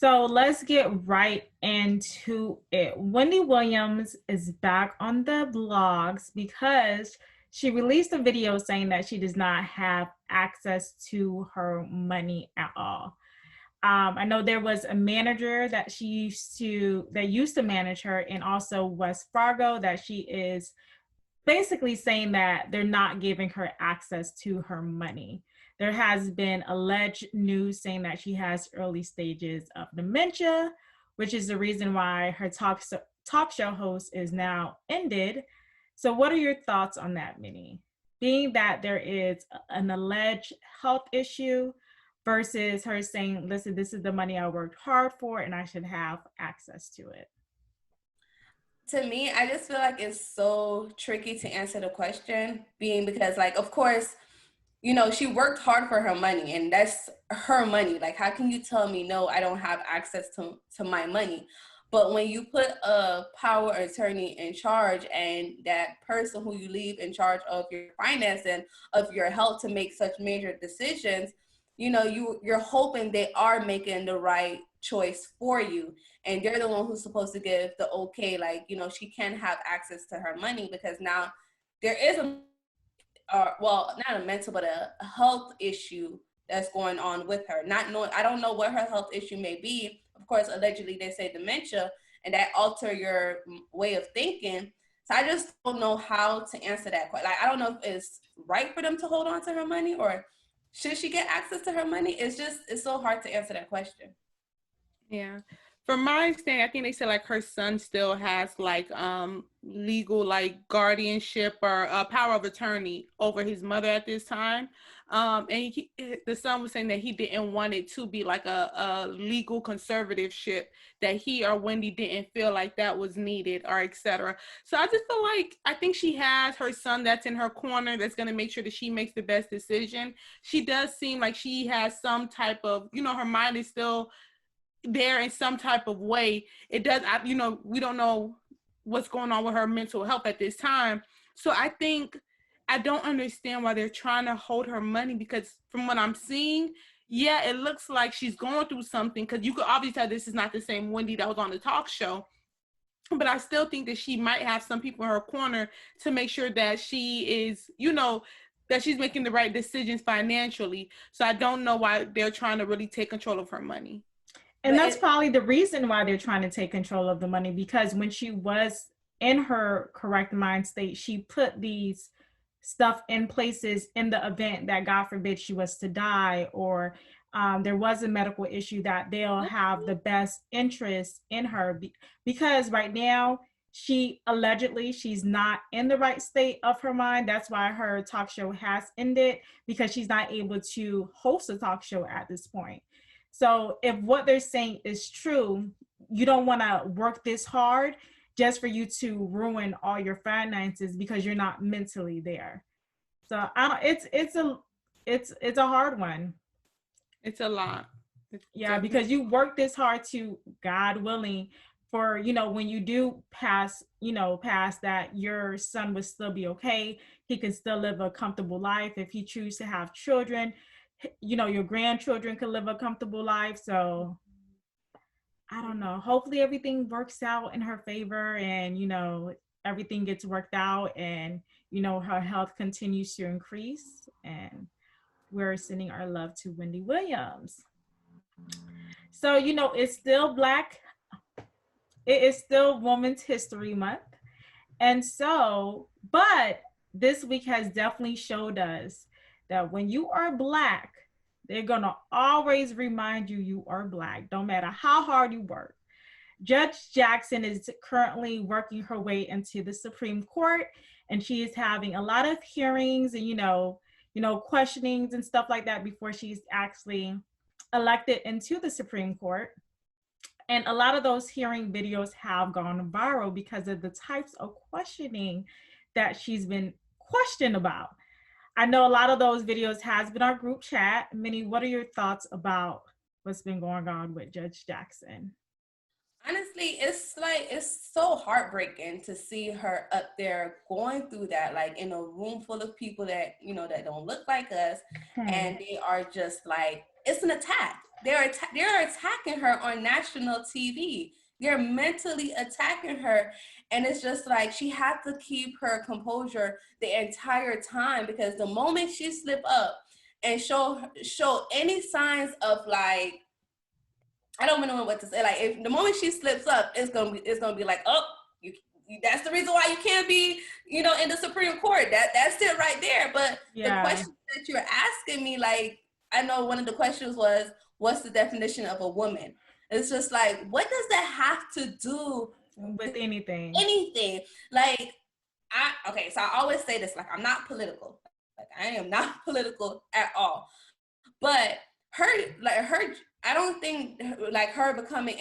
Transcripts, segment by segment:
So let's get right into it. Wendy Williams is back on the blogs because she released a video saying that she does not have access to her money at all. I know there was a manager that used to manage her, and also West Fargo, that she is basically saying that they're not giving her access to her money. There has been alleged news saying that she has early stages of dementia, which is the reason why her talk show host is now ended. So, what are your thoughts on that, Minnie? Being that there is an alleged health issue versus her saying, listen, this is the money I worked hard for and I should have access to it. To me, I just feel like it's so tricky to answer the question, being because, like, of course, she worked hard for her money and that's her money. Like, how can you tell me, no, I don't have access to my money? But when you put a power attorney in charge and that person who you leave in charge of your finance and of your health to make such major decisions, you're hoping they are making the right choice for you. And they're the one who's supposed to give the okay, like, she can have access to her money because now there is well, not a mental, but a health issue that's going on with her. I don't know what her health issue may be. Of course, allegedly they say dementia, and that alter your way of thinking. So I just don't know how to answer that question. Like, I don't know if it's right for them to hold on to her money or should she get access to her money. It's so hard to answer that question. Yeah. From my understanding, I think they said like her son still has like legal like guardianship or power of attorney over his mother at this time. And the son was saying that he didn't want it to be like a legal conservatorship, that he or Wendy didn't feel like that was needed or etc. So I just feel like I think she has her son that's in her corner that's going to make sure that she makes the best decision. She does seem like she has some type of, her mind is still there in some type of way. It does, we don't know what's going on with her mental health at this time. So I think I don't understand why they're trying to hold her money, because from what I'm seeing, yeah, it looks like she's going through something, because you could obviously tell this is not the same Wendy that was on the talk show. But I still think that she might have some people in her corner to make sure that she is, that she's making the right decisions financially. So I don't know why they're trying to really take control of her money. And that's probably the reason why they're trying to take control of the money, because when she was in her correct mind state, she put these stuff in places in the event that, God forbid, she was to die or there was a medical issue, that they'll have the best interest in her. Because right now, she's not in the right state of her mind. That's why her talk show has ended, because she's not able to host a talk show at this point. So if what they're saying is true, you don't want to work this hard just for you to ruin all your finances because you're not mentally there. So it's a hard one. It's a lot. Yeah, because you work this hard to, God willing, for, when you do pass that, your son would still be okay. He can still live a comfortable life. If he chooses to have children, your grandchildren can live a comfortable life. So I don't know. Hopefully everything works out in her favor, and everything gets worked out, and her health continues to increase, and we're sending our love to Wendy Williams. So it's still it is still Women's History Month. And so, but this week has definitely showed us that when you are Black, they're going to always remind you are Black, no matter how hard you work. Judge Jackson is currently working her way into the Supreme Court, and she is having a lot of hearings and, questionings and stuff like that before she's actually elected into the Supreme Court. And a lot of those hearing videos have gone viral because of the types of questioning that she's been questioned about. I know a lot of those videos has been our group chat. Minnie, what are your thoughts about what's been going on with Judge Jackson? Honestly, it's so heartbreaking to see her up there going through that, like in a room full of people that, that don't look like us. And they are just like, it's an attack. they're attacking her on national TV. They're mentally attacking her. And it's just like she had to keep her composure the entire time, because the moment she slip up and show any signs of like, I don't even know what to say. Like, if the moment she slips up, it's gonna be like, oh, that's the reason why you can't be, in the Supreme Court. That's it right there. But the question that you're asking me, like, I know one of the questions was, what's the definition of a woman? It's just like, what does that have to do with anything? Anything. Like, so I always say this, like, I'm not political. Like, I am not political at all. But I don't think like her becoming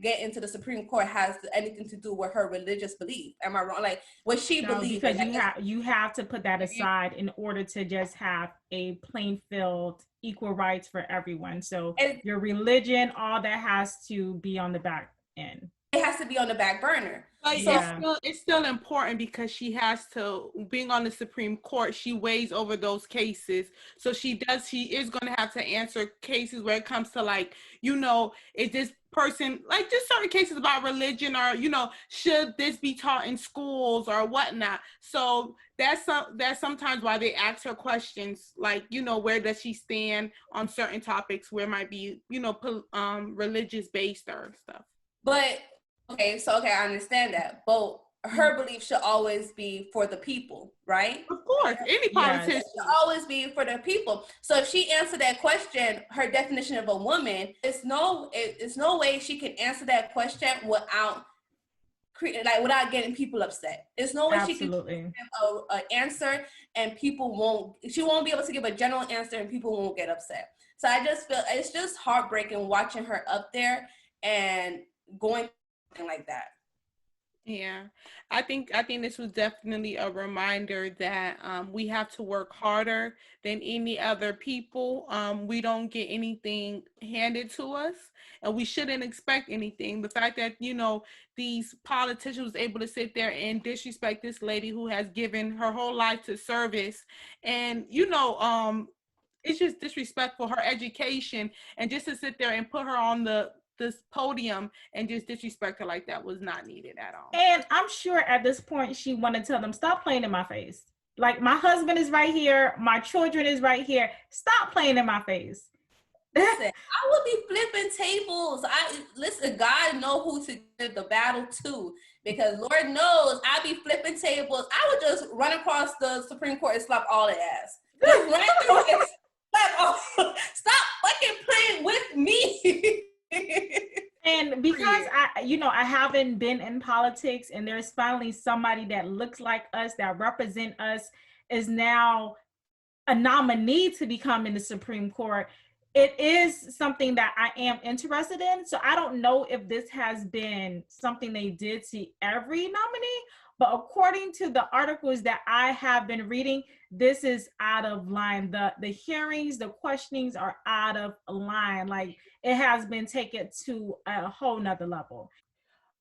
get into the Supreme Court has anything to do with her religious belief. Am I wrong? Like, what she believes? Because you have to put that aside in order to just have a plain field, equal rights for everyone. So your religion, all that has to be on the back end. It has to be on the back burner. But it's still important, because she has to, being on the Supreme Court, she weighs over those cases. So she is going to have to answer cases where it comes to, like, is this person, like, just certain cases about religion, or, should this be taught in schools or whatnot. So that's sometimes why they ask her questions, like, where does she stand on certain topics where it might be, religious based or stuff. But okay, I understand that. But her belief should always be for the people, right? Of course, any politician should always be for the people. So if she answered that question, her definition of a woman, it's no way she can answer that question without getting people upset. There's no way she can give an answer and she won't be able to give a general answer and people won't get upset. So I just feel it's just heartbreaking watching her up there and going like that. Yeah, I think this was definitely a reminder that we have to work harder than any other people. We don't get anything handed to us, and we shouldn't expect anything. The fact that these politicians was able to sit there and disrespect this lady who has given her whole life to service, and it's just disrespectful, her education, and just to sit there and put her on this podium and just disrespect her like that was not needed at all. And I'm sure at this point she wanted to tell them, stop playing in my face. Like, my husband is right here, my children is right here. Stop playing in my face. Listen, I would be flipping tables. God know who to give the battle to, because Lord knows I'd be flipping tables. I would just run across the Supreme Court and slap all their ass. Just run through it. Stop fucking playing with me. And because I haven't been in politics, and there's finally somebody that looks like us, that represent us, is now a nominee to become in the Supreme Court. It is something that I am interested in. So I don't know if this has been something they did to every nominee, but according to the articles that I have been reading, this is out of line. The hearings, the questionings are out of line. Like, it has been taken to a whole nother level.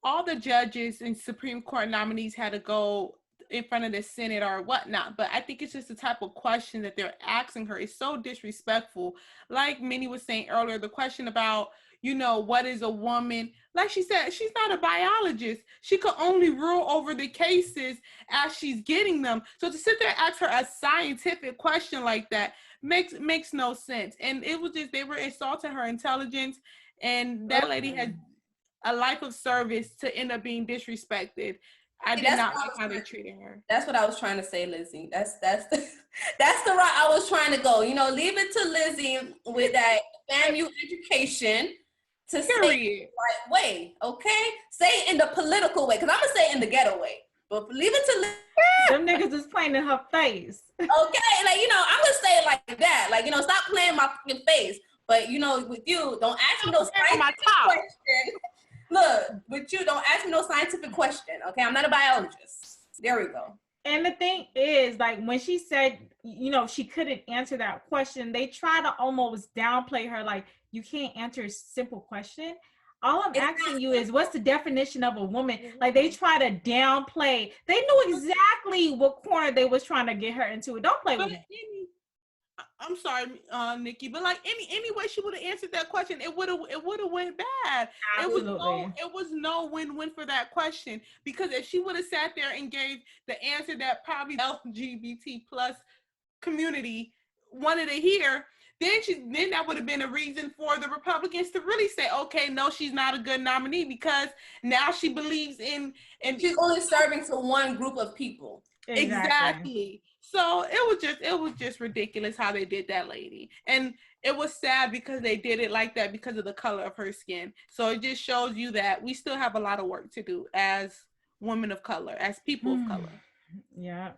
All the judges and Supreme Court nominees had to go in front of the Senate or whatnot, but I think it's just the type of question that they're asking her is so disrespectful. Like Minnie was saying earlier, the question about, what is a woman? Like she said, she's not a biologist. She could only rule over the cases as she's getting them. So to sit there and ask her a scientific question like that makes no sense. And it was just, they were insulting her intelligence, and that lady had a life of service to end up being disrespected. I did not like how they treated her. That's what I was trying to say, Lizzie. That's the route I was trying to go. Leave it to Lizzie with that FAMU education to say it the right way, okay? Say it in the political way, because I'm going to say it in the ghetto way. But leave it to Lizzie. Them niggas is playing in her face. Okay, I'm going to say it like that. Like, stop playing in my fucking face. But, with you, don't ask me those scientific questions. Look, with you, don't ask me no scientific question, okay? I'm not a biologist. There we go. And the thing is, like, when she said, she couldn't answer that question, they try to almost downplay her, like, you can't answer a simple question. All I'm asking you is, what's the definition of a woman? Like, they try to downplay. They knew exactly what corner they was trying to get her into. Don't play with me. I'm sorry, Nikki, but like any way she would have answered that question, it would have went bad. Absolutely. It was no win-win for that question, because if she would have sat there and gave the answer that probably LGBT plus community wanted to hear, then that would have been a reason for the Republicans to really say, okay, no, she's not a good nominee, because now she believes in she's only serving to one group of people. Exactly. So it was just ridiculous how they did that lady. And it was sad because they did it like that because of the color of her skin. So it just shows you that we still have a lot of work to do as women of color, as people of color. Yeah.